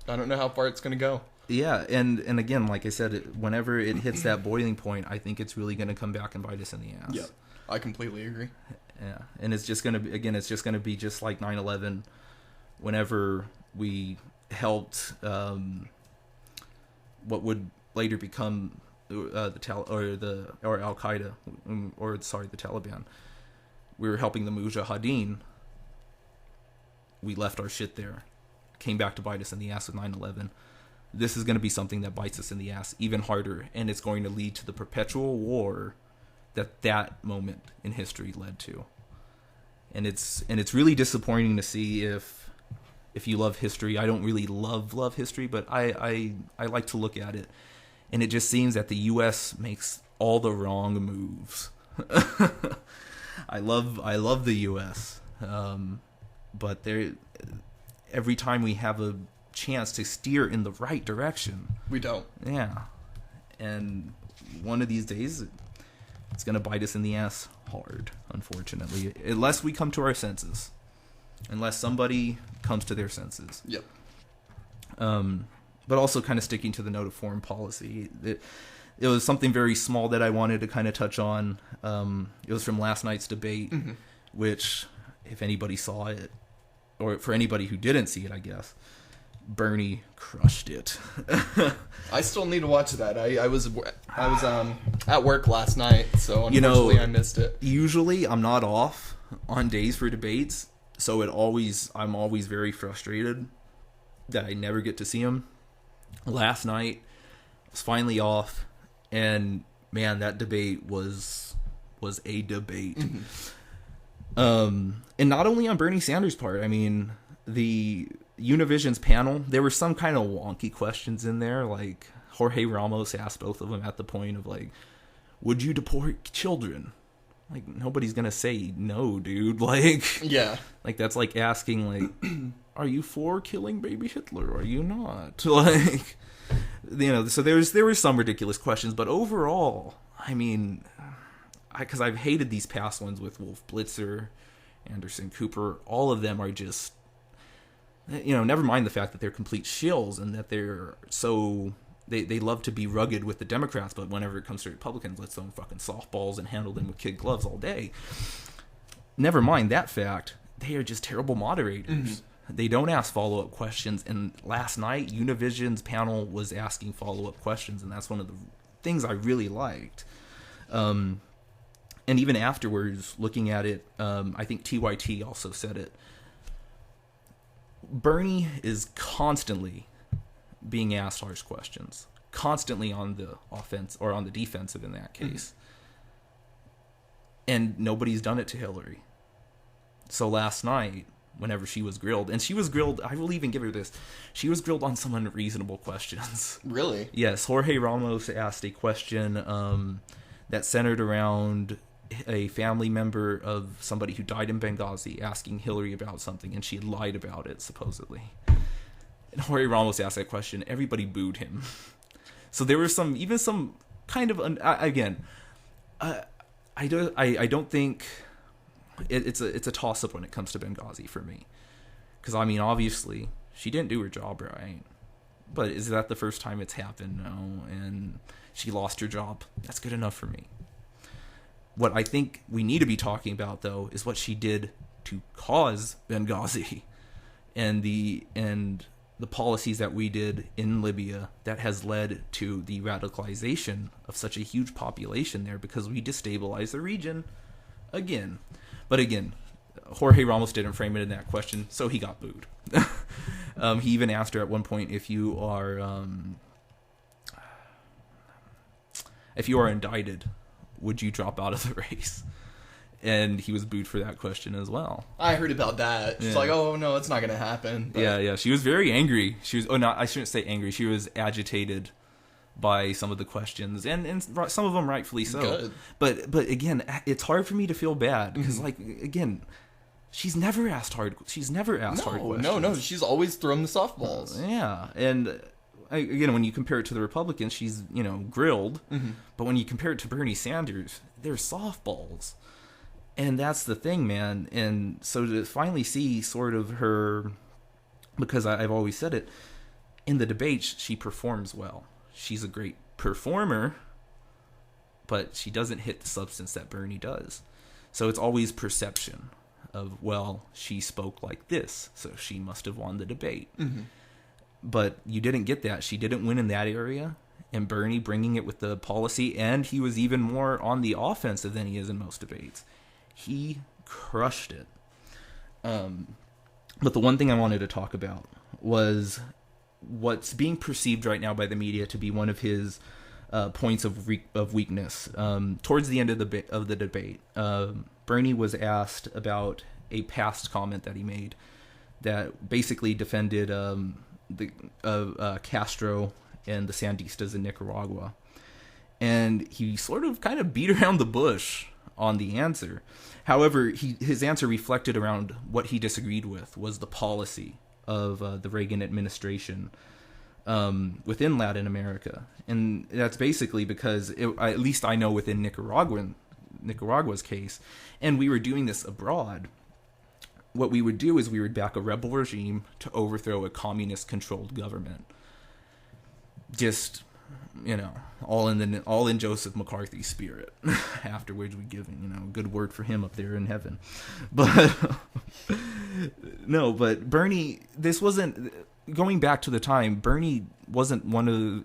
I don't know how far it's going to go. Yeah, and again, like I said, whenever it hits that boiling point, I think it's really going to come back and bite us in the ass. Yeah, I completely agree. Yeah, and it's just going to be, again, it's just going to be just like 9/11, whenever we helped what would later become the Al-Qaeda, the Taliban. We were helping the Mujahideen. We left our shit there. Came back to bite us in the ass with 9/11. This is going to be something that bites us in the ass even harder, and it's going to lead to the perpetual war that moment in history led to. And it's really disappointing to see if you love history. I don't really love history, but I like to look at it, and it just seems that the U.S. makes all the wrong moves. I love the U.S., but every time we have a chance to steer in the right direction, we don't. Yeah, and one of these days, it's gonna bite us in the ass hard. Unfortunately, unless we come to our senses. Unless somebody comes to their senses. Yep. But also kind of sticking to the note of foreign policy. It was something very small that I wanted to kind of touch on. It was from last night's debate, which, if anybody saw it, or for anybody who didn't see it, I guess, Bernie crushed it. I still need to watch that. I was at work last night, so unfortunately I missed it. Usually I'm not off on days for debates. So I'm always very frustrated that I never get to see him. Last night, I was finally off, and man, that debate was a debate. And not only on Bernie Sanders' part. I mean, the Univision's panel, there were some kind of wonky questions in there. Like Jorge Ramos asked both of them at the point of like, "Would you deport children?" Like, nobody's gonna say no, dude. Like, yeah, like that's like asking, like, are you for killing baby Hitler? Or are you not? Like, you know. So there were some ridiculous questions, but overall, I mean, because I've hated these past ones with Wolf Blitzer, Anderson Cooper. All of them are just, you know, never mind the fact that they're complete shills and that they're so. They love to be rugged with the Democrats, but whenever it comes to Republicans, let's throw them fucking softballs and handle them with kid gloves all day. Never mind that fact. They are just terrible moderators. They don't ask follow-up questions. And last night, Univision's panel was asking follow-up questions, and that's one of the things I really liked. And even afterwards, looking at it, I think TYT also said it. Bernie is constantly being asked harsh questions, constantly on the offense or on the defensive in that case. And nobody's done it to Hillary. So last night, whenever she was grilled, and she was grilled, I will even give her this, she was grilled on some unreasonable questions. Really? Yes, Jorge Ramos asked a question that centered around a family member of somebody who died in Benghazi asking Hillary about something, and she had lied about it, supposedly. And Jorge Ramos asked that question. Everybody booed him. So there were some kind of I don't think it's a toss up when it comes to Benghazi for me, because I mean, obviously she didn't do her job right, but is that the first time it's happened? No, and she lost her job. That's good enough for me. What I think we need to be talking about, though, is what she did to cause Benghazi, and the the policies that we did in Libya that has led to the radicalization of such a huge population there, because we destabilized the region again. But again, Jorge Ramos didn't frame it in that question, so he got booed. He even asked her at one point, if you are indicted, would you drop out of the race? And he was booed for that question as well. I heard about that. She's like, oh, no, it's not going to happen. But... Yeah. She was very angry. I shouldn't say angry. She was agitated by some of the questions, and some of them rightfully so. Good. But again, it's hard for me to feel bad, because, like, again, she's never asked hard questions. No. She's always thrown the softballs. Yeah. And... again, when you compare it to the Republicans, she's, grilled. Mm-hmm. But when you compare it to Bernie Sanders, they're softballs. And that's the thing, man. And so to finally see sort of her, because I've always said it, in the debates, she performs well. She's a great performer, but she doesn't hit the substance that Bernie does. So it's always perception of, well, she spoke like this, so she must have won the debate. Mm-hmm. But you didn't get that. She didn't win in that area. And Bernie bringing it with the policy, and he was even more on the offensive than he is in most debates. He crushed it. But the one thing I wanted to talk about was what's being perceived right now by the media to be one of his points of weakness. Towards the end of the debate, Bernie was asked about a past comment that he made that basically defended Castro and the Sandistas in Nicaragua. And he sort of kind of beat around the bush on the answer. However, his answer reflected around what he disagreed with was the policy of the Reagan administration within Latin America. And that's basically because, at least I know within Nicaragua's case, and we were doing this abroad, what we would do is we would back a rebel regime to overthrow a communist-controlled government. Just, all in Joseph McCarthy's spirit. Afterwards, we give a good word for him up there in heaven. But no, but Bernie, this wasn't, going back to the time, Bernie wasn't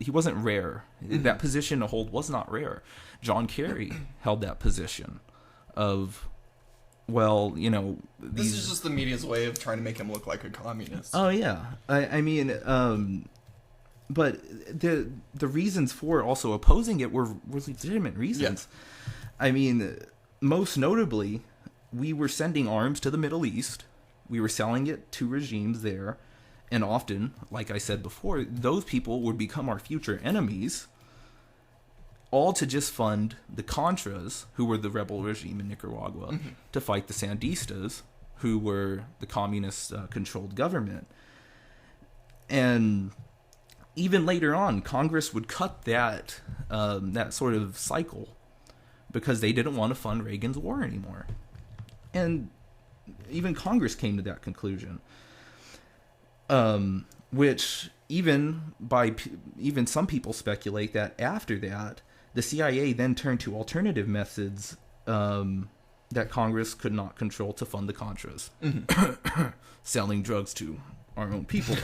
he wasn't rare. Mm-hmm. That position to hold was not rare. John Kerry held that position of, well, this is just the media's way of trying to make him look like a communist. Oh yeah, I mean, but the reasons for also opposing it were legitimate reasons. Yeah. I mean, most notably, we were sending arms to the Middle East. We were selling it to regimes there, and often, like I said before, those people would become our future enemies. All to just fund the Contras, who were the rebel regime in Nicaragua, mm-hmm. to fight the Sandistas, who were the communist-controlled government. And even later on, Congress would cut that sort of cycle because they didn't want to fund Reagan's war anymore. And even Congress came to that conclusion, which even some people speculate that after that, the CIA then turned to alternative methods that Congress could not control to fund the Contras. Mm-hmm. Selling drugs to our own people.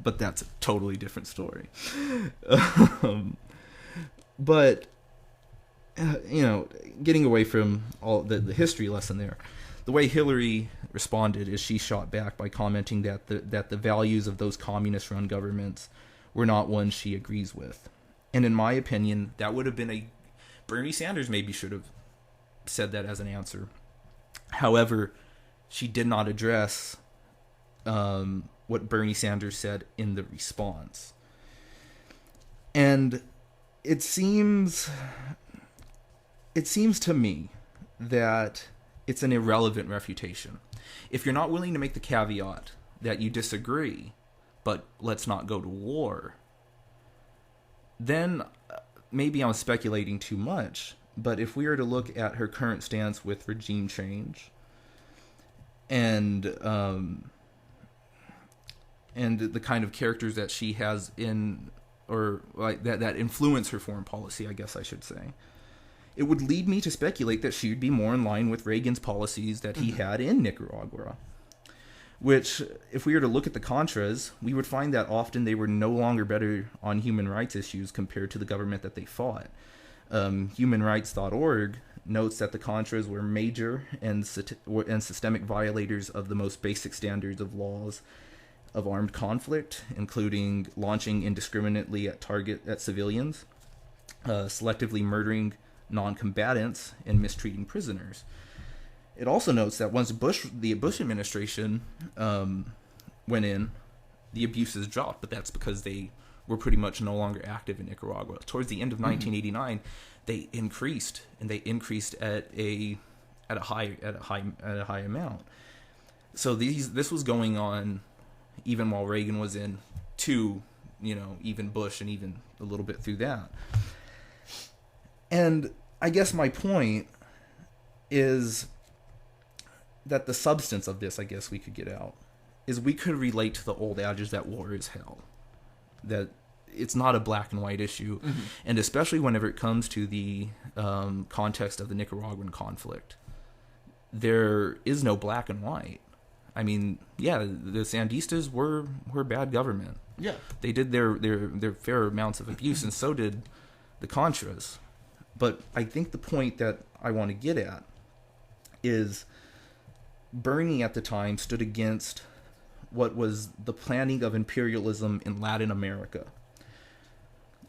But that's a totally different story. But, getting away from all the history lesson there, the way Hillary responded is she shot back by commenting that the values of those communist-run governments were not ones she agrees with. And in my opinion, that would have been Bernie Sanders maybe should have said that as an answer. However, she did not address what Bernie Sanders said in the response. And it seems to me that it's an irrelevant refutation. If you're not willing to make the caveat that you disagree, but let's not go to war, then maybe I'm speculating too much. But if we were to look at her current stance with regime change and the kind of characters that she has in, or like that influence her foreign policy, I guess I should say, it would lead me to speculate that she would be more in line with Reagan's policies that he had in Nicaragua, which, if we were to look at the Contras, we would find that often they were no longer better on human rights issues compared to the government that they fought. HumanRights.org notes that the Contras were major and systemic violators of the most basic standards of laws of armed conflict, including launching indiscriminately at civilians, selectively murdering non-combatants, and mistreating prisoners. It also notes that once the Bush administration went in, the abuses dropped, but that's because they were pretty much no longer active in Nicaragua. Towards the end of 1989, they increased, and they increased at a high amount. So this was going on even while Reagan was in, to, even Bush, and even a little bit through that. And I guess my point is that the substance of this, I guess we could get out, is we could relate to the old adage that war is hell. That it's not a black and white issue. Mm-hmm. And especially whenever it comes to the context of the Nicaraguan conflict, there is no black and white. I mean, yeah, the Sandistas were bad government. Yeah. They did their fair amounts of abuse, and so did the Contras. But I think the point that I want to get at is Bernie at the time stood against what was the planning of imperialism in Latin America.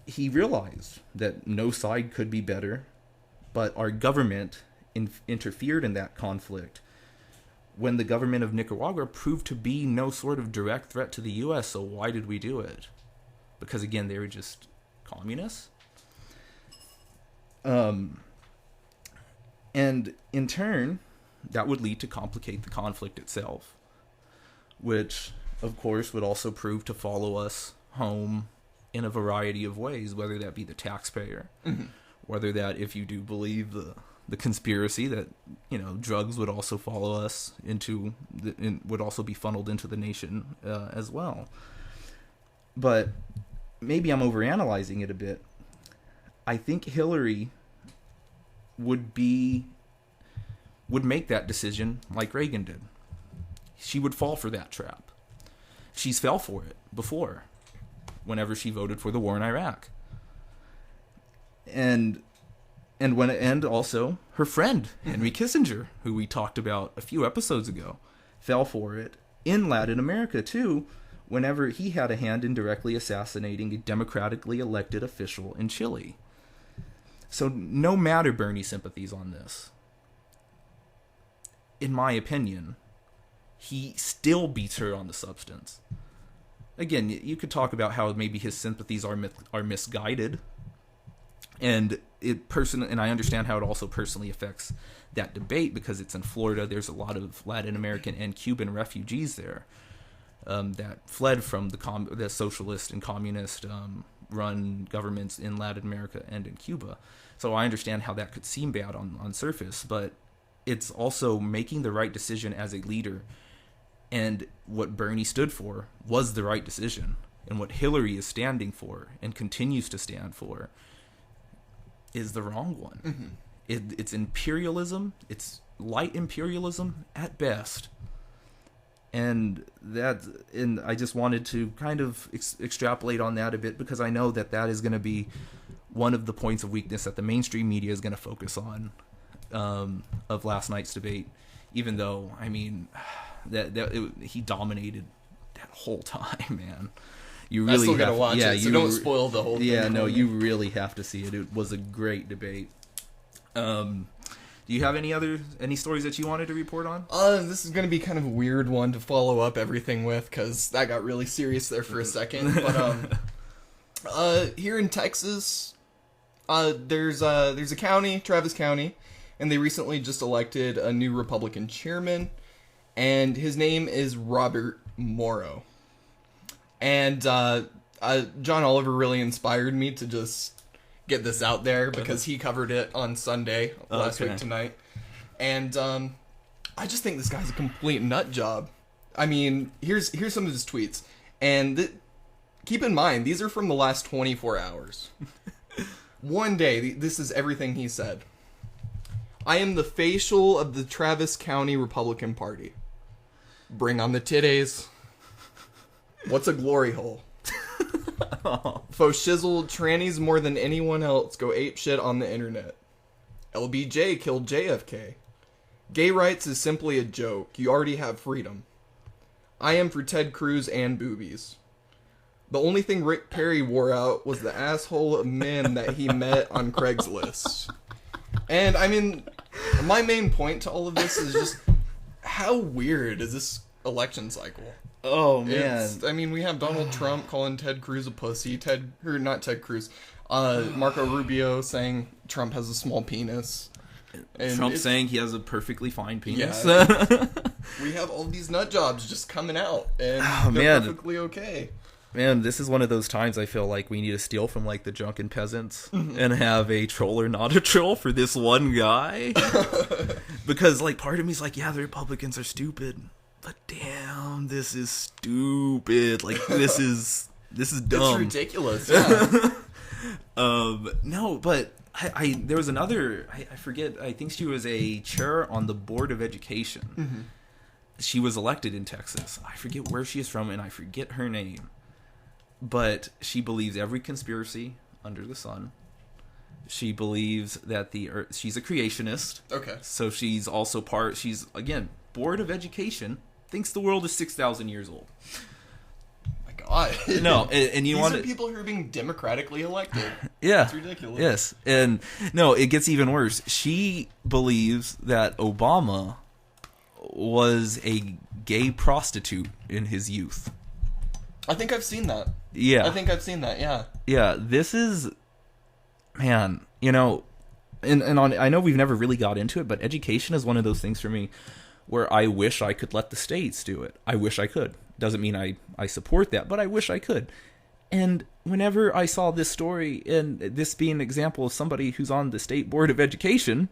He realized that no side could be better, but our government interfered in that conflict when the government of Nicaragua proved to be no sort of direct threat to the U.S., so why did we do it? Because, again, they were just communists. And in turn, that would lead to complicate the conflict itself, which, of course, would also prove to follow us home in a variety of ways, whether that be the taxpayer, mm-hmm. whether that, if you do believe the conspiracy, that, drugs would also follow us would also be funneled into the nation as well. But maybe I'm overanalyzing it a bit. I think Hillary would make that decision like Reagan did. She would fall for that trap. She's fell for it before, whenever she voted for the war in Iraq. And also her friend, Henry Kissinger, who we talked about a few episodes ago, fell for it in Latin America too, whenever he had a hand in directly assassinating a democratically elected official in Chile. So no matter Bernie's sympathies on this, in my opinion, he still beats her on the substance. Again, you could talk about how maybe his sympathies are misguided, and I understand how it also personally affects that debate, because it's in Florida. There's a lot of Latin American and Cuban refugees there that fled from the socialist and communist run governments in Latin America and in Cuba. So I understand how that could seem bad on surface, but it's also making the right decision as a leader. And what Bernie stood for was the right decision. And what Hillary is standing for and continues to stand for is the wrong one. Mm-hmm. It's imperialism. It's light imperialism at best. And I just wanted to kind of extrapolate on that a bit, because I know that is going to be one of the points of weakness that the mainstream media is going to focus on of last night's debate. Even though, I mean, he dominated that whole time, man. You really I still gotta watch it, so don't spoil the whole thing. Yeah, no, you really have to see it. It was a great debate. Do you have any stories that you wanted to report on? This is going to be kind of a weird one to follow up everything with, because that got really serious there for a second. But here in Texas, there's a county, Travis County, and they recently just elected a new Republican chairman, and his name is Robert Morrow. And John Oliver really inspired me to just get this out there, because he covered it on Sunday last week tonight. And I just think this guy's a complete nut job. I mean, here's some of his tweets. And keep in mind, these are from the last 24 hours. One day, this is everything he said. I am the facial of the Travis County Republican Party. Bring on the titties. What's a glory hole? Faux shizzle trannies more than anyone else go ape shit on the internet. LBJ killed JFK. Gay rights is simply a joke. You already have freedom. I am for Ted Cruz and boobies. The only thing Rick Perry wore out was the asshole of men that he met on Craigslist. And, I mean, my main point to all of this is just how weird is this election cycle? Oh, man. I mean, we have Donald Trump calling Ted Cruz a pussy. Not Ted Cruz. Marco Rubio saying Trump has a small penis. And Trump saying he has a perfectly fine penis. Yeah. We have all these nut jobs just coming out, and they're perfectly okay. Man, this is one of those times I feel like we need to steal from, like, the drunken peasants and have a troll or not a troll for this one guy. Because, like, part of me is like, yeah, the Republicans are stupid. But damn, this is stupid. Like, this is dumb. It's ridiculous, yeah. No, but there was another, I forget, I think she was a chair on the Board of Education. Mm-hmm. She was elected in Texas. I forget where she is from, and I forget her name. But she believes every conspiracy under the sun. She believes that the Earth, she's a creationist. Okay. So she's also she's, again, Board of Education, thinks the world is 6,000 years old. My God. No, and you want These are people who are being democratically elected. Yeah. It's ridiculous. Yes. And no, it gets even worse. She believes that Obama was a gay prostitute in his youth. I think I've seen that. Yeah. I think I've seen that, yeah. Yeah, this is, man, you know, and I know we've never really got into it, but education is one of those things for me where I wish I could let the states do it. I wish I could. Doesn't mean I support that, but I wish I could. And whenever I saw this story, and this being an example of somebody who's on the State Board of Education,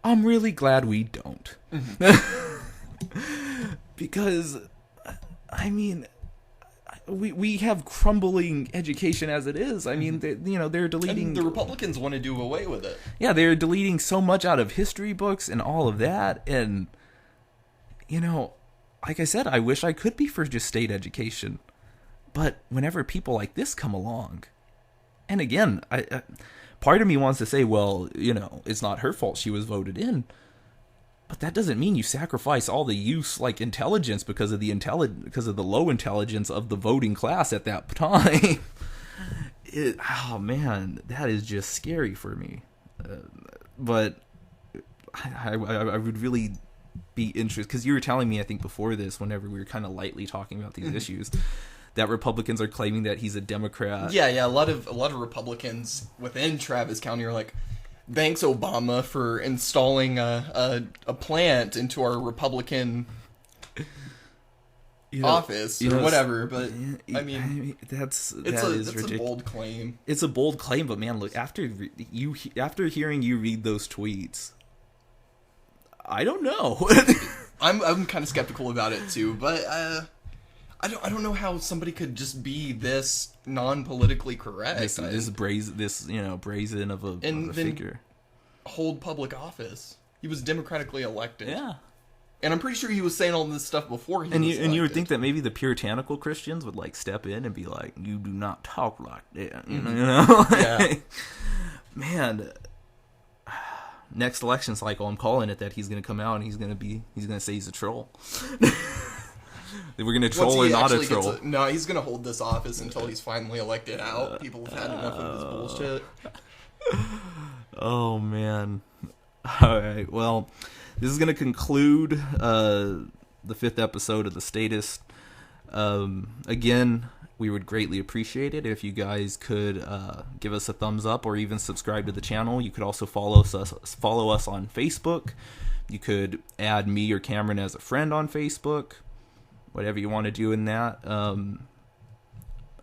I'm really glad we don't. Mm-hmm. Because, I mean, we have crumbling education as it is. I mean, they're deleting... And the Republicans want to do away with it. Yeah, they're deleting so much out of history books and all of that. And, you know, like I said, I wish I could be for just state education. But whenever people like this come along, and again, I part of me wants to say, well, you know, it's not her fault she was voted in. But that doesn't mean you sacrifice all the intelligence because of the low intelligence of the voting class at that time. Oh man, that is just scary for me. But I would really be interested, because you were telling me, I think before this, whenever we were kind of lightly talking about these issues, that Republicans are claiming that he's a Democrat. Yeah, a lot of Republicans within Travis County are like, thanks, Obama, for installing a plant into our Republican office or whatever. But I mean, that's ridiculous. A bold claim. It's a bold claim, but man, look, after hearing you read those tweets, I don't know. I'm kind of skeptical about it too, but I don't know how somebody could just be this non-politically correct. This brazen of a figure. Hold public office. He was democratically elected. Yeah. And I'm pretty sure he was saying all this stuff before he was elected. And you would think that maybe the puritanical Christians would like step in and be like, you do not talk like that. You know? Yeah. Man, next election cycle, I'm calling it that he's going to come out and he's going to say he's a troll. We're going to troll or not a troll. No, he's going to hold this office until he's finally elected out. People have had enough of this bullshit. Oh, man. All right, well, this is going to conclude the 5th episode of The Statist. Again, we would greatly appreciate it if you guys could give us a thumbs up or even subscribe to the channel. You could also follow us on Facebook. You could add me or Cameron as a friend on Facebook. Whatever you want to do in that.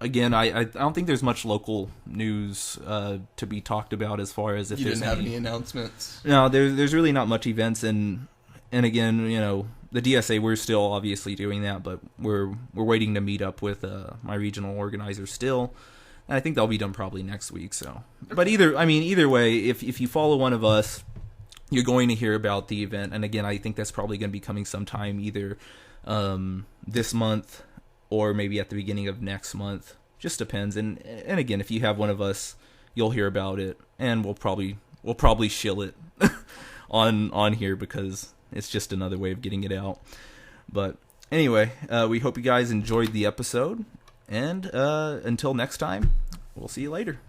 Again, I don't think there's much local news to be talked about as far as if you there's didn't have any announcements. No, there's really not much events, and again, you know, the DSA, we're still obviously doing that, but we're waiting to meet up with my regional organizer still. And I think that'll be done probably next week. So, but either way, if you follow one of us, you're going to hear about the event. And again, I think that's probably going to be coming sometime either this month, or maybe at the beginning of next month. Just depends. And again, if you have one of us, you'll hear about it, and we'll probably shill it on here, because it's just another way of getting it out. But anyway, we hope you guys enjoyed the episode, and until next time, we'll see you later.